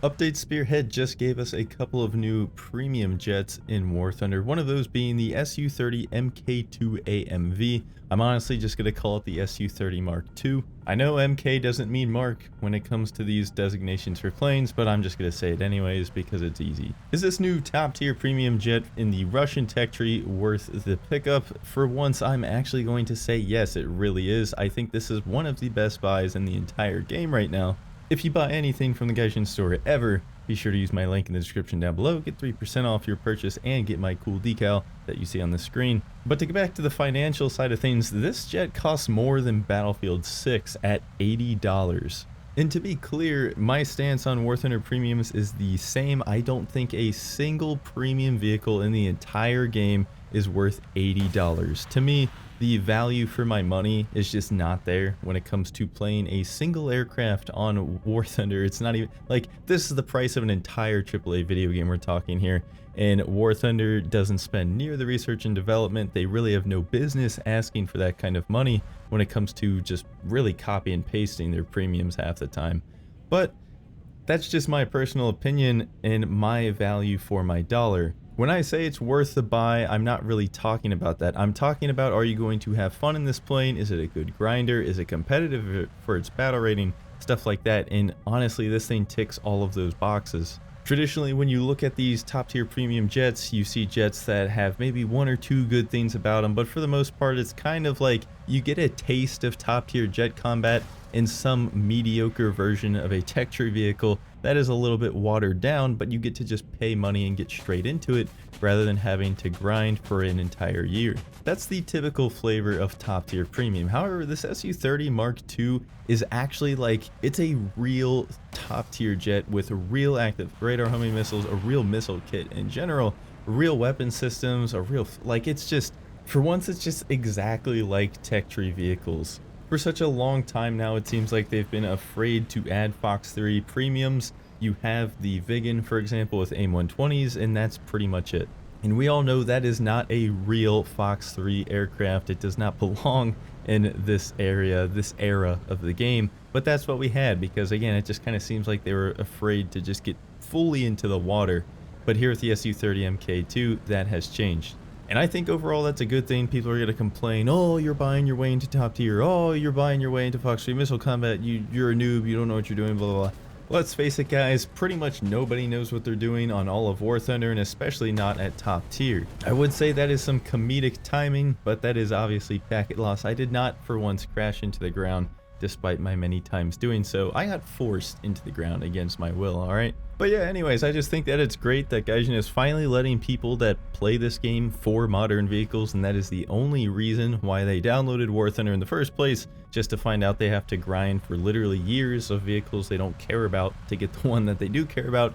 Update Spearhead just gave us a couple of new premium jets in War Thunder, one of those being the Su-30 Mk2 AMV. I'm honestly just going to call it the Su-30 Mark II. I know Mk doesn't mean Mark when it comes to these designations for planes, but I'm just going to say it anyways because it's easy. Is this new top tier premium jet in the Russian tech tree worth the pickup? For once, I'm actually going to say yes, it really is. I think this is one of the best buys in the entire game right now. If you buy anything from the GAIJIN store ever, be sure to use my link in the description down below, get 3% off your purchase, and get my cool decal that you see on the screen. But to get back to the financial side of things, this jet costs more than Battlefield 6 at $80. And to be clear, my stance on War Thunder premiums is the same. I don't think a single premium vehicle in the entire game is worth $80. To me, the value for my money is just not there when it comes to playing a single aircraft on War Thunder. It's not even like this is the price of an entire AAA video game we're talking here, and War Thunder doesn't spend near the research and development. They really have no business asking for that kind of money when it comes to just really copy and pasting their premiums half the time. But that's just my personal opinion and my value for my dollar. When I say it's worth the buy, I'm not really talking about that. I'm talking about, are you going to have fun in this plane? Is it a good grinder? Is it competitive for its battle rating? Stuff like that. And honestly, this thing ticks all of those boxes. Traditionally, when you look at these top tier premium jets, you see jets that have maybe one or two good things about them, but for the most part, it's kind of like you get a taste of top tier jet combat in some mediocre version of a tech tree vehicle that is a little bit watered down, but you get to just pay money and get straight into it rather than having to grind for an entire year. That's the typical flavor of top tier premium. However, this Su-30 Mark II is actually like, it's a real top tier jet with real active radar homing missiles, a real missile kit in general, real weapon systems, a real, like, it's just, for once, it's just exactly like tech tree vehicles. For such a long time now, it seems like they've been afraid to add Fox 3 premiums. You have the Viggen, for example, with AIM-120s, and that's pretty much it. And we all know that is not a real Fox 3 aircraft. It does not belong in this area, this era of the game. But that's what we had, because again, it just kind of seems like they were afraid to just get fully into the water. But here with the Su-30 Mk2, that has changed. And I think overall that's a good thing. People are going to complain, oh, you're buying your way into top tier, oh, you're buying your way into Fox 3 missile combat, you're a noob, you don't know what you're doing, blah, blah, blah. Let's face it, guys, pretty much nobody knows what they're doing on all of War Thunder, and especially not at top tier. I would say that is some comedic timing, but that is obviously packet loss. I did not for once crash into the ground, despite my many times doing so. I got forced into the ground against my will, alright? But yeah, anyways, I just think that it's great that GAIJIN is finally letting people that play this game for modern vehicles, and that is the only reason why they downloaded War Thunder in the first place, just to find out they have to grind for literally years of vehicles they don't care about to get the one that they do care about.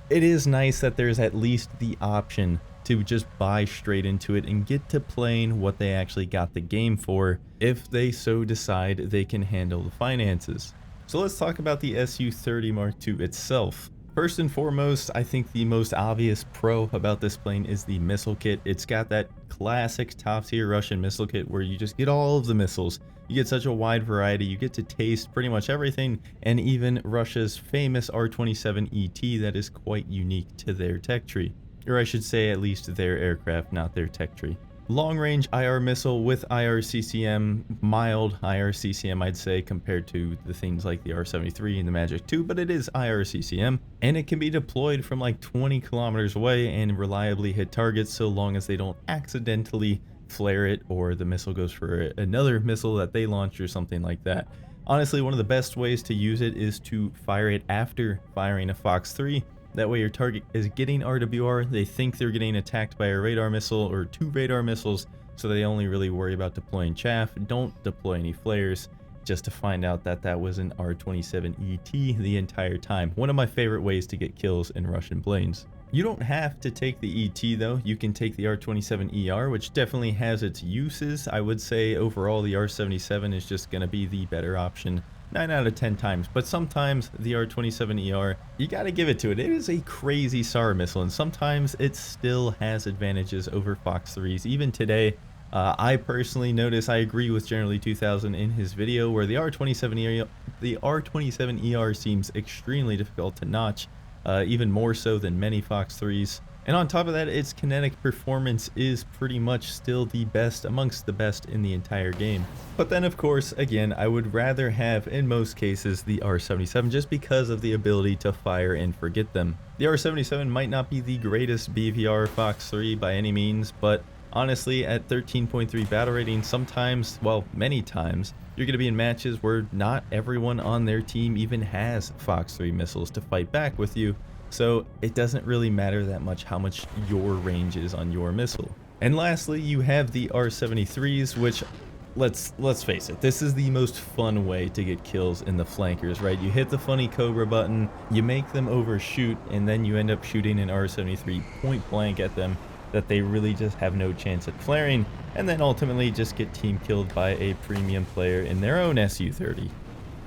It is nice that there's at least the option to just buy straight into it and get to playing what they actually got the game for, if they so decide they can handle the finances. So let's talk about the Su-30 Mark II itself. First and foremost, I think the most obvious pro about this plane is the missile kit. It's got that classic top tier Russian missile kit where you just get all of the missiles. You get such a wide variety, you get to taste pretty much everything, and even Russia's famous R-27 ET that is quite unique to their tech tree. Or I should say at least their aircraft, not their tech tree. Long range IR missile with IR CCM, mild IR CCM I'd say compared to the things like the R-73 and the Magic II, but it is IR CCM, and it can be deployed from like 20 kilometers away and reliably hit targets so long as they don't accidentally flare it or the missile goes for another missile that they launch or something like that. Honestly, one of the best ways to use it is to fire it after firing a Fox 3. That way your target is getting RWR, they think they're getting attacked by a radar missile or two radar missiles, so they only really worry about deploying chaff, don't deploy any flares, just to find out that that was an R-27 ET the entire time. One of my favorite ways to get kills in Russian planes. You don't have to take the ET though, you can take the R-27 ER, which definitely has its uses. I would say overall the R-77 is just going to be the better option 9 out of 10 times, but sometimes the R-27 ER, you gotta give it to it. It is a crazy SAR missile, and sometimes it still has advantages over Fox 3s. Even today, I personally notice, I agree with Generally 2000 in his video, where the R-27 ER seems extremely difficult to notch. even more so than many Fox 3s. And on top of that, its kinetic performance is pretty much still the best amongst the best in the entire game. But then of course, again, I would rather have, in most cases, the R77 just because of the ability to fire and forget them. The R77 might not be the greatest BVR Fox 3 by any means, but honestly, at 13.3 battle rating, sometimes, well, many times, you're going to be in matches where not everyone on their team even has Fox 3 missiles to fight back with you. So it doesn't really matter that much how much your range is on your missile. And lastly, you have the R73s, which let's face it, this is the most fun way to get kills in the flankers, right? You hit the funny Cobra button, you make them overshoot, and then you end up shooting an R73 point blank at them that they really just have no chance at flaring, and then ultimately just get team killed by a premium player in their own SU-30.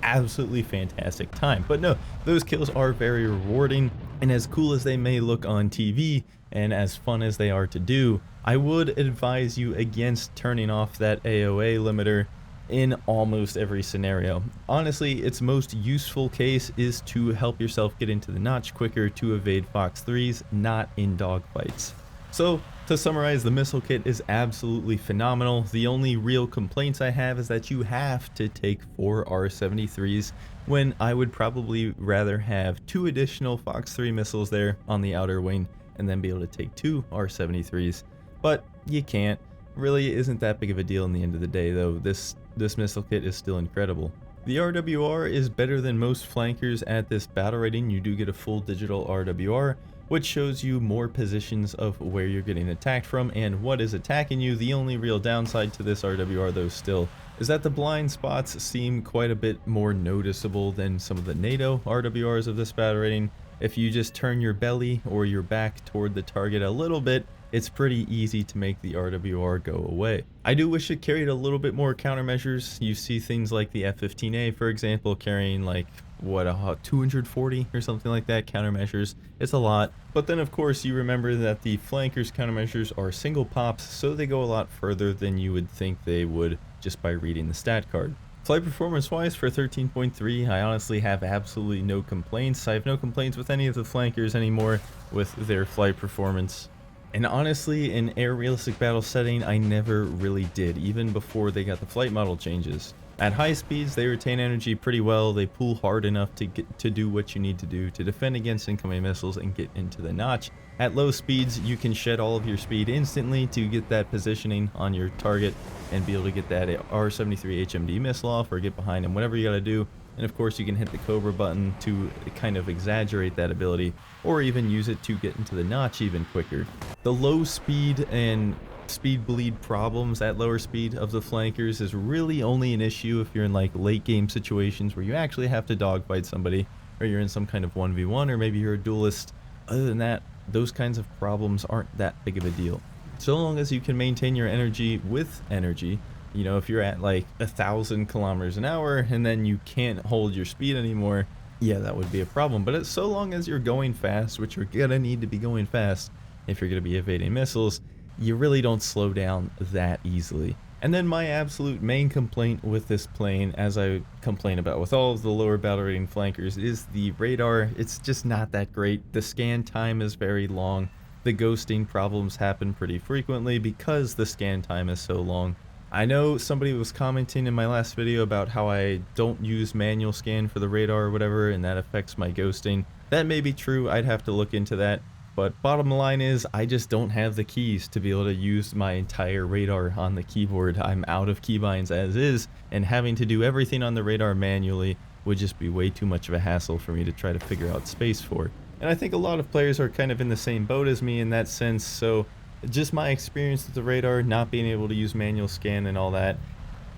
Absolutely fantastic time. But no, those kills are very rewarding, and as cool as they may look on TV and as fun as they are to do, I would advise you against turning off that AOA limiter in almost every scenario. Honestly, its most useful case is to help yourself get into the notch quicker to evade Fox 3s, not in dogfights. So, to summarize, the missile kit is absolutely phenomenal. The only real complaints I have is that you have to take 4 R73s, when I would probably rather have 2 additional Fox 3 missiles there on the outer wing, and then be able to take 2 R73s. But you can't. Really isn't that big of a deal in the end of the day, though. This missile kit is still incredible. The RWR is better than most flankers at this battle rating. You do get a full digital RWR, which shows you more positions of where you're getting attacked from and what is attacking you. The only real downside to this RWR, though, still is that the blind spots seem quite a bit more noticeable than some of the NATO RWRs of this battle rating. If you just turn your belly or your back toward the target a little bit, it's pretty easy to make the RWR go away. I do wish it carried a little bit more countermeasures. You see things like the F-15A, for example, carrying like, what, 240 or something like that countermeasures. It's a lot. But then of course you remember that the flankers countermeasures are single pops, so they go a lot further than you would think they would just by reading the stat card. Flight performance wise for 13.3, I honestly have absolutely no complaints. I have no complaints with any of the flankers anymore with their flight performance. And honestly, in air realistic battle setting, I never really did, even before they got the flight model changes. At high speeds, they retain energy pretty well. They pull hard enough to do what you need to do to defend against incoming missiles and get into the notch. At low speeds, you can shed all of your speed instantly to get that positioning on your target and be able to get that R73 HMD missile off or get behind him, whatever you gotta do. And of course, you can hit the Cobra button to kind of exaggerate that ability, or even use it to get into the notch even quicker. The low speed and speed bleed problems at lower speed of the flankers is really only an issue if you're in like late game situations where you actually have to dogfight somebody, or you're in some kind of 1v1, or maybe you're a duelist. Other than that, those kinds of problems aren't that big of a deal. So long as you can maintain your energy with energy. You know, if you're at like 1,000 kilometers an hour and then you can't hold your speed anymore, yeah, that would be a problem. But it's so long as you're going fast, which you're gonna need to be going fast if you're gonna be evading missiles, you really don't slow down that easily. And then my absolute main complaint with this plane, as I complain about with all of the lower battle rating flankers, is the radar. It's just not that great. The scan time is very long. The ghosting problems happen pretty frequently because the scan time is so long. I know somebody was commenting in my last video about how I don't use manual scan for the radar or whatever, and that affects my ghosting. That may be true, I'd have to look into that. But bottom line is, I just don't have the keys to be able to use my entire radar on the keyboard. I'm out of keybinds as is, and having to do everything on the radar manually would just be way too much of a hassle for me to try to figure out space for. And I think a lot of players are kind of in the same boat as me in that sense, so just my experience with the radar, not being able to use manual scan and all that,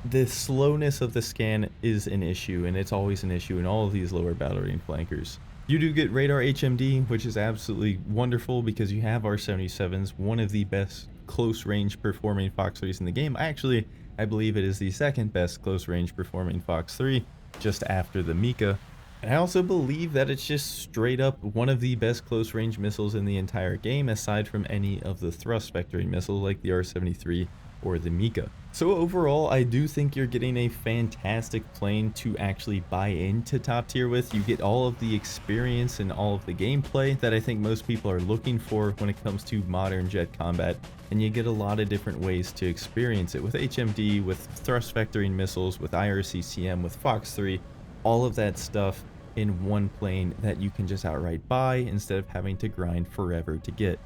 the slowness of the scan is an issue, and it's always an issue in all of these lower battle rating flankers. You do get radar HMD, which is absolutely wonderful because you have R77s, one of the best close range performing Fox 3s in the game. Actually, I believe it is the second best close range performing Fox 3, just after the Mika. And I also believe that it's just straight up one of the best close range missiles in the entire game, aside from any of the thrust vectoring missiles like the R73 or the Mika. So overall, I do think you're getting a fantastic plane to actually buy into top tier with. You get all of the experience and all of the gameplay that I think most people are looking for when it comes to modern jet combat, and you get a lot of different ways to experience it with HMD, with thrust vectoring missiles, with IRCCM, with Fox 3, all of that stuff in one plane that you can just outright buy instead of having to grind forever to get.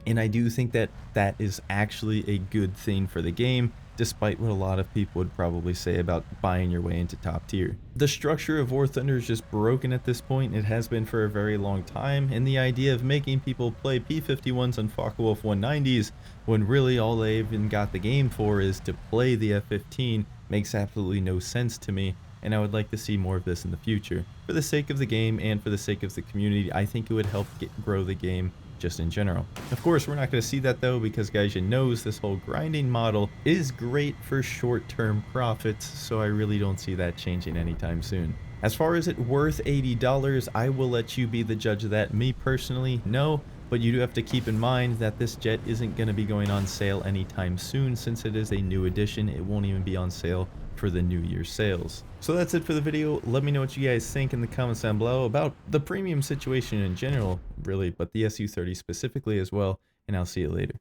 And I do think that that is actually a good thing for the game, despite what a lot of people would probably say about buying your way into top tier. The structure of War Thunder is just broken at this point. It has been for a very long time, and the idea of making people play P-51s and Focke-Wulf 190s when really all they even got the game for is to play the F-15 makes absolutely no sense to me, and I would like to see more of this in the future. For the sake of the game and for the sake of the community, I think it would help grow the game just in general. Of course, we're not going to see that though, because GAIJIN knows this whole grinding model is great for short-term profits, so I really don't see that changing anytime soon. As far as it worth $80, I will let you be the judge of that. Me personally, no, but you do have to keep in mind that this jet isn't going to be going on sale anytime soon. Since it is a new edition, it won't even be on sale for the New Year's sales. So that's it for the video. Let me know what you guys think in the comments down below about the premium situation in general, really, but the SU-30 specifically as well, and I'll see you later.